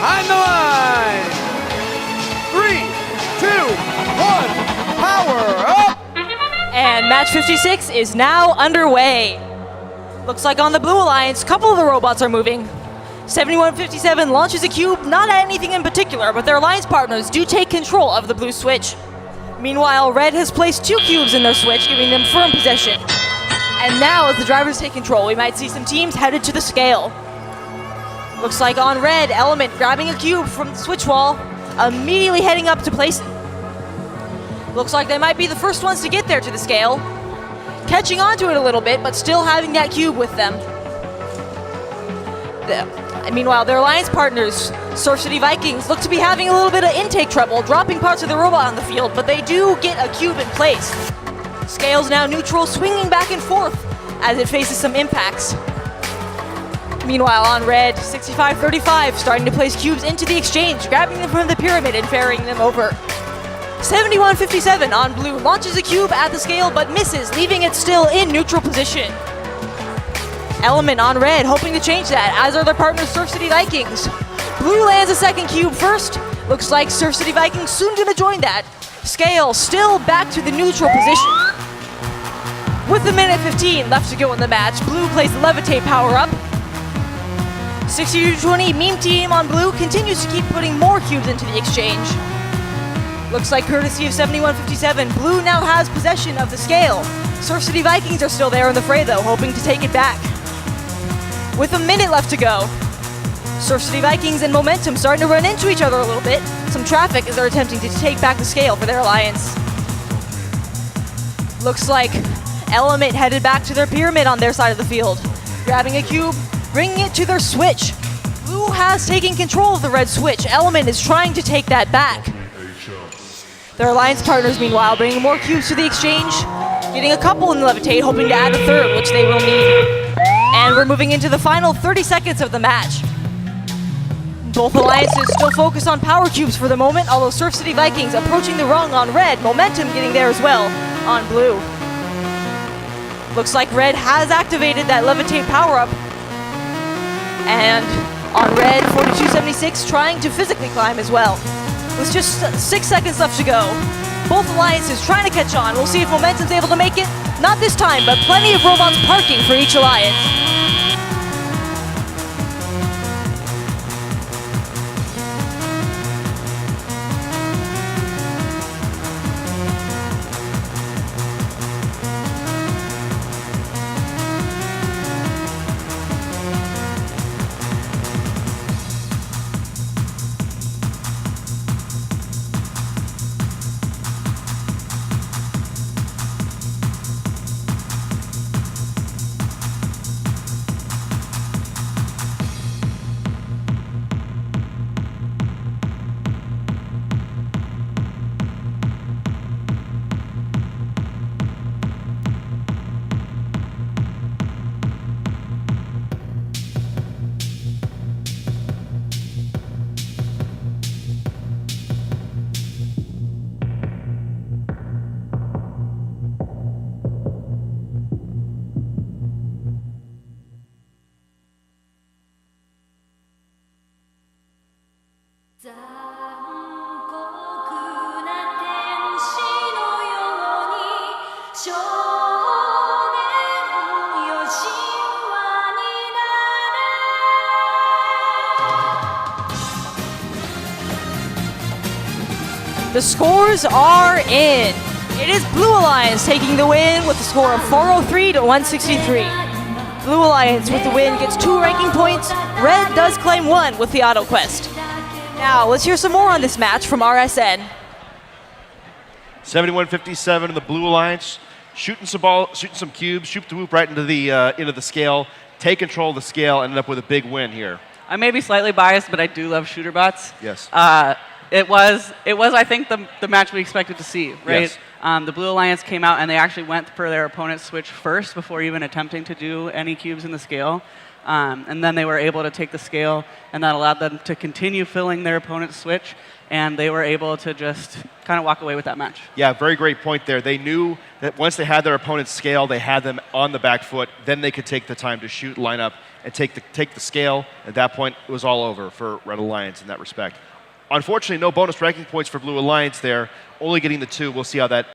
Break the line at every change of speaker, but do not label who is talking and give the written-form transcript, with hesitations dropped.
behind the line. 3, 2, 1, power up!
And match 56 is now underway. Looks like on the Blue Alliance, a couple of the robots are moving. 7157 launches a cube, not at anything in particular, but their alliance partners do take control of the blue switch. Meanwhile, Red has placed 2 cubes in their switch, giving them firm possession. And now, as the drivers take control, we might see some teams headed to the scale. Looks like on Red, Element grabbing a cube from the switch wall, immediately heading up to place it. Looks like they might be the first ones to get there to the scale, catching onto it a little bit, but still having that cube with them. Meanwhile, their alliance partners, Surf City Vikings, look to be having a little bit of intake trouble, dropping parts of the robot on the field, but they do get a cube in place. Scale's now neutral, swinging back and forth as it faces some impacts. Meanwhile, on Red, 6535 starting to place cubes into the exchange, grabbing them from the pyramid and ferrying them over. 7157 on Blue launches a cube at the scale but misses, leaving it still in neutral position. Element on Red, hoping to change that, as are their partners Surf City Vikings. Blue lands a second cube first. Looks like Surf City Vikings soon gonna join that. Scale still back to the neutral position. With a minute 15 left to go in the match, Blue plays the Levitate power-up. 6220 Meme Team on Blue continues to keep putting more cubes into the exchange. Looks like courtesy of 7157, Blue now has possession of the scale. Surf City Vikings are still there in the fray though, hoping to take it back. With a minute left to go, Surf City Vikings and Momentum starting to run into each other a little bit. Some traffic as they're attempting to take back the scale for their alliance. Looks like Element headed back to their pyramid on their side of the field, grabbing a cube, bringing it to their switch. Blue has taken control of the red switch. Element is trying to take that back. Their alliance partners, meanwhile, bringing more cubes to the exchange, getting a couple in the Levitate, hoping to add a third, which they will need. And we're moving into the final 30 seconds of the match. Both alliances still focus on power cubes for the moment, although Surf City Vikings approaching the rung on Red, Momentum getting there as well on Blue. Looks like Red has activated that Levitate power-up. And on Red, 4276 trying to physically climb as well. With just 6 seconds left to go, both alliances trying to catch on. We'll see if Momentum's able to make it. Not this time, but plenty of robots parking for each alliance. The scores are in. It is Blue Alliance taking the win with a score of 403 to 163. Blue Alliance with the win gets 2 ranking points. Red does claim 1 with the Auto Quest. Now, let's hear some more on this match from RSN.
7157 in the Blue Alliance, shooting some cubes, shoot the whoop right into the scale, take control of the scale, ended up with a big win here.
I may be slightly biased, but I do love shooter bots.
Yes.
It was I think the match we expected to see, right?
Yes.
The Blue Alliance came out and they actually went for their opponent's switch first before even attempting to do any cubes in the scale. And then they were able to take the scale, and that allowed them to continue filling their opponent's switch, and they were able to just kind of walk away with that match.
Yeah, very great point there. They knew that once they had their opponent's scale, they had them on the back foot, then they could take the time to shoot, line up, and take the scale. At that point, it was all over for Red Alliance in that respect. Unfortunately, no bonus ranking points for Blue Alliance there, only getting the 2. We'll see how that